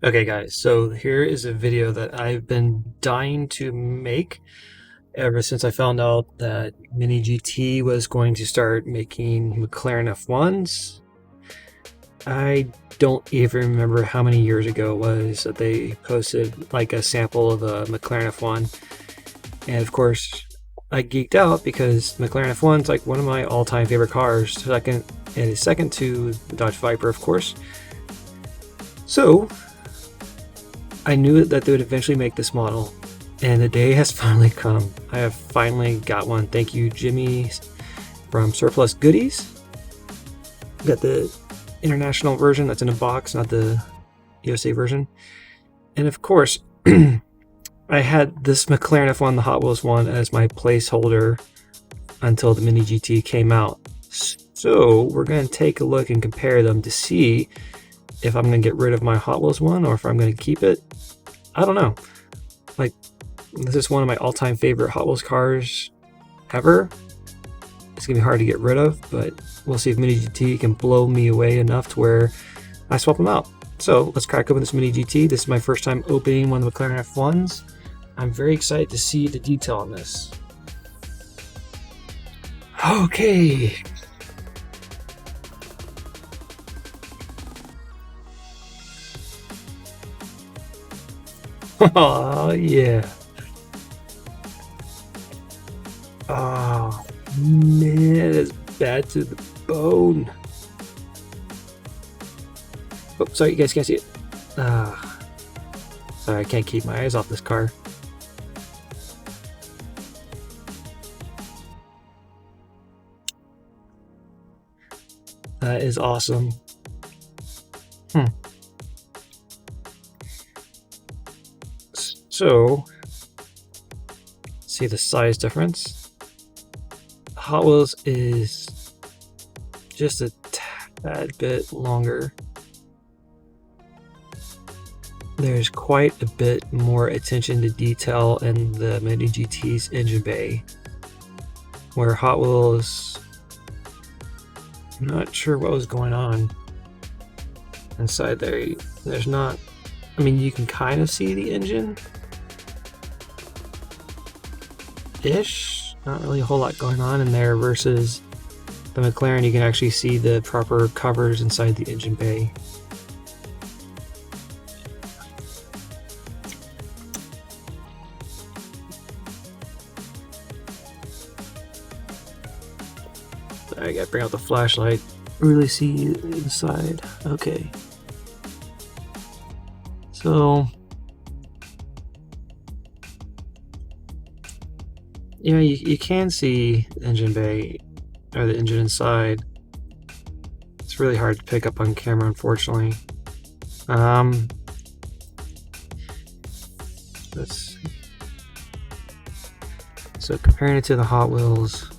Okay guys, so here is a video that I've been dying to make ever since I found out that Mini GT was going to start making McLaren F1s. I don't even remember how many years ago it was that they posted like a sample of a McLaren F1. And of course, I geeked out because McLaren F1 is like one of my all-time favorite cars. Second, it is second to the Dodge Viper, of course. So I knew that they would eventually make this model, and the day has finally come. I have finally got one. Thank you, Jimmy from Surplus Goodies. Got the international version that's in a box, not the USA version. And of course, I had this McLaren F1, the Hot Wheels one, as my placeholder until the Mini GT came out. So we're going to take a look and compare them to see if I'm going to get rid of my Hot Wheels one or if I'm going to keep it. I don't know. Like, this is one of my all-time favorite Hot Wheels cars ever. It's going to be hard to get rid of, but we'll see if Mini GT can blow me away enough to where I swap them out. So let's crack open this Mini GT. This is my first time opening one of the McLaren F1s. I'm very excited to see the detail on this. Okay. Oh, yeah. Oh, man, it's bad to the bone. Oh, sorry, you guys can't see it. Sorry, I can't keep my eyes off this car. That is awesome. So, see the size difference. Hot Wheels is just a tad bit longer. There's quite a bit more attention to detail in the Mini GT's engine bay, where Hot Wheels, I'm not sure what was going on inside there. There's not, I mean, you can kind of see the engine ish, not really a whole lot going on in there, versus the McLaren you can actually see the proper covers inside the engine bay. I gotta bring out the flashlight, really see inside. Okay, so yeah, you can see the engine bay, or the engine inside. It's really hard to pick up on camera, unfortunately. Let's see. So comparing it to the Hot Wheels,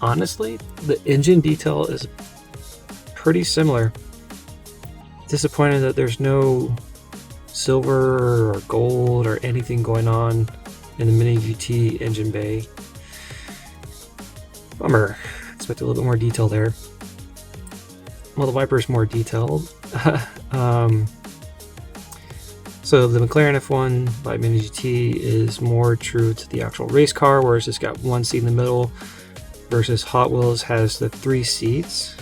honestly, the engine detail is pretty similar. Disappointed that there's no silver or gold or anything going on in the Mini GT engine bay. Bummer. Expect a little bit more detail there. Well, the Viper is more detailed. So the McLaren F1 by Mini GT is more true to the actual race car, whereas it's got one seat in the middle, versus Hot Wheels has the 3 seats.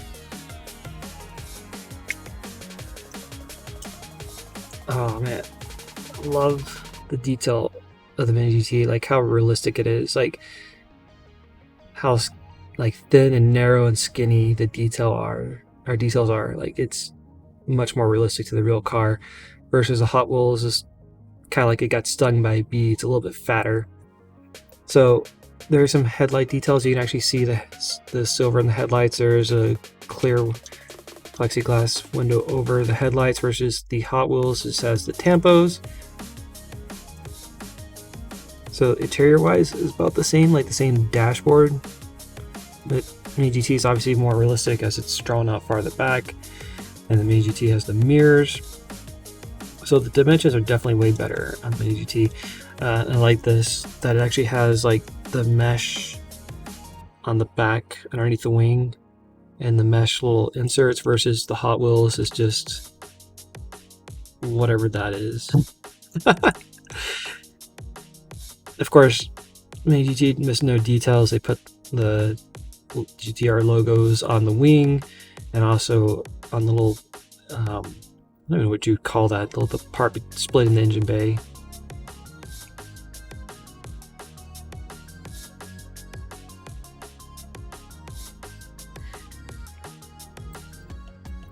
Oh man, I love the detail of the Mini GT, like how realistic it is, like how like thin and narrow and skinny the details are. Like, it's much more realistic to the real car, versus a Hot Wheels is kind of like it got stung by a bee. It's a little bit fatter. So there are some headlight details. You can actually see the silver in the headlights. There's a clear plexiglass window over the headlights, versus the Hot Wheels just has the tampos. So interior wise is about the same, like the same dashboard, but Mini GT is obviously more realistic as it's drawn out farther back, and the Mini GT has the mirrors. So the dimensions are definitely way better on the Mini GT. I like this, that it actually has like the mesh on the back underneath the wing. and the mesh little inserts versus the Hot Wheels is just whatever that is. Of course, Mini GT missed no details. They put the GTR logos on the wing and also on the little, I don't know what you'd call that, the part split in the engine bay.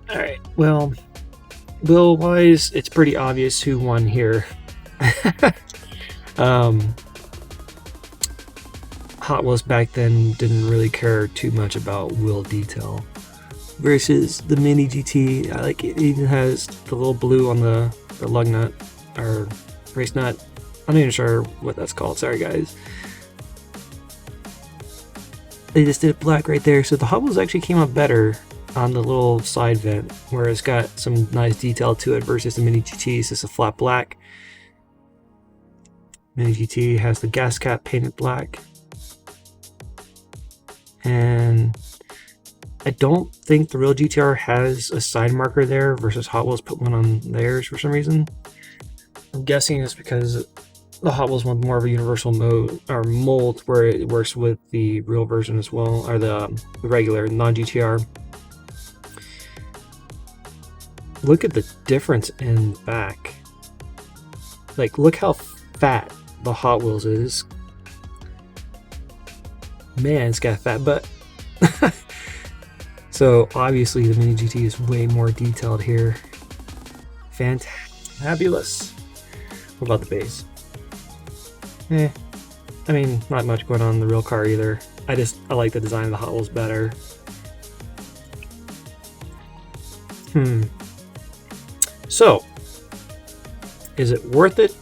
Alright, well, wheel-wise, it's pretty obvious who won here. Hot Wheels back then didn't really care too much about wheel detail. Versus the Mini GT, I like it even has the little blue on the lug nut, or race nut. I'm not even sure what that's called, sorry guys. They just did it black right there, so the Hot Wheels actually came out better on the little side vent, where it's got some nice detail to it versus the Mini GT. It's just a flat black. Mini GT has the gas cap painted black. And I don't think the real GTR has a side marker there versus Hot Wheels put one on theirs for some reason. I'm guessing it's because the Hot Wheels want more of a universal mode or mold where it works with the real version as well, or the regular non-GTR. Look at the difference in the back. Like, look how fat the Hot Wheels is. Man, it's got a fat butt. So obviously the Mini GT is way more detailed here. Fantabulous. What about the base? I mean, not much going on in the real car either. I like the design of the Hot Wheels better. So, is it worth it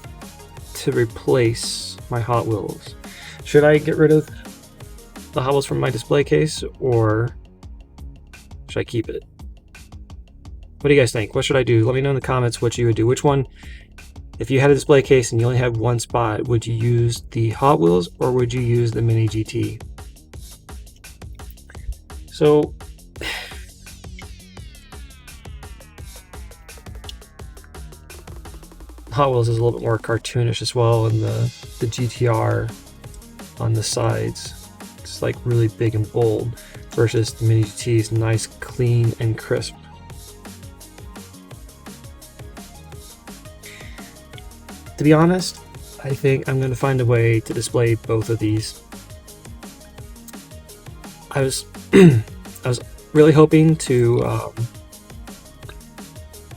to replace my Hot Wheels? Should I get rid of the Hot Wheels from my display case, or should I keep it? What do you guys think? What should I do? Let me know in the comments what you would do. Which one, if you had a display case and you only had one spot, would you use the Hot Wheels or would you use the Mini GT? So, Hot Wheels is a little bit more cartoonish as well, and the GTR on the sides, it's like really big and bold, versus the Mini GT is nice, clean, and crisp. To be honest, I think I'm going to find a way to display both of these. I was really hoping to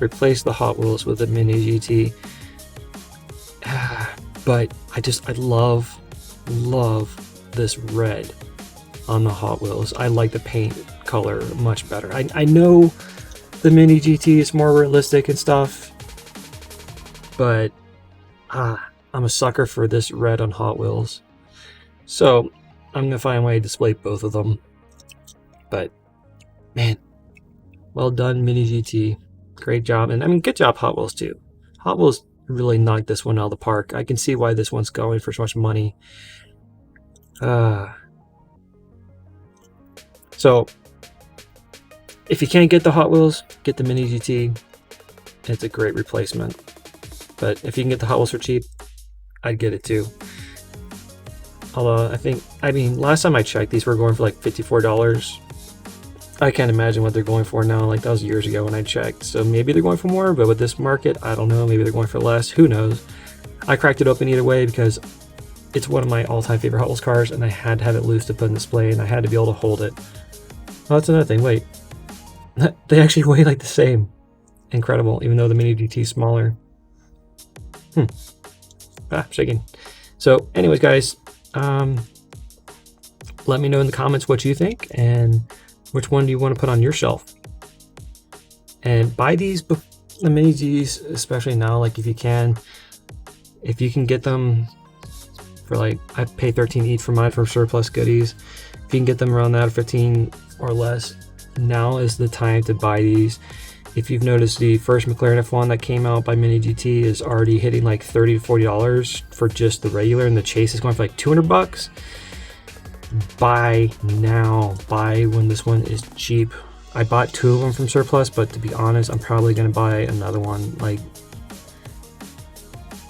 replace the Hot Wheels with the Mini GT, but I love this red on the Hot Wheels. I like the paint color much better. I know the Mini GT is more realistic and stuff, but I'm a sucker for this red on Hot Wheels. So I'm gonna find a way to display both of them. But man, well done Mini GT. Great job. And I mean, good job Hot Wheels too. Hot Wheels really knocked this one out of the park. I can see why this one's going for so much money. So if you can't get the Hot Wheels, get the Mini GT. It's a great replacement. But if you can get the Hot Wheels for cheap, I'd get it too. Although I mean, last time I checked, these were going for like $54. I can't imagine what they're going for now. Like, that was years ago when I checked. So maybe they're going for more, but with this market, I don't know. Maybe they're going for less. Who knows? I cracked it open either way because it's one of my all-time favorite Hot Wheels cars, and I had to have it loose to put in display, and I had to be able to hold it. Oh, that's another thing. Wait. They actually weigh like the same. Incredible, even though the Mini GT is smaller. Shaking. So anyways, guys, let me know in the comments what you think and which one do you want to put on your shelf. And buy these, the Mini GTs, especially now, like if you can get them for like, I pay $13 each for mine for surplus goodies. If you can get them around that, 15 or less, now is the time to buy these. If you've noticed, the first McLaren F1 that came out by Mini GT is already hitting like $30 to $40 for just the regular, and the chase is going for like $200. buy now. Buy when this one is cheap. I bought 2 of them from Surplus, but to be honest, I'm probably going to buy another one. Like,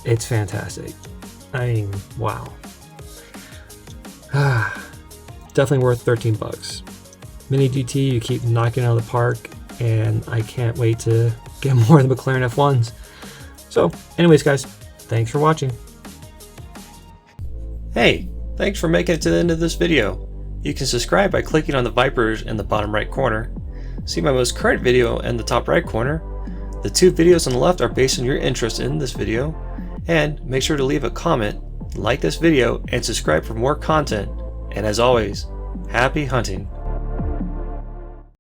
it's fantastic. I mean, wow. Definitely worth 13 bucks. Mini GT, you keep knocking out of the park, and I can't wait to get more of the McLaren F1s. So, anyways, guys, thanks for watching. Hey, thanks for making it to the end of this video. You can subscribe by clicking on the Vipers in the bottom right corner. See my most current video in the top right corner. The 2 videos on the left are based on your interest in this video. And make sure to leave a comment, like this video, and subscribe for more content. And as always, happy hunting.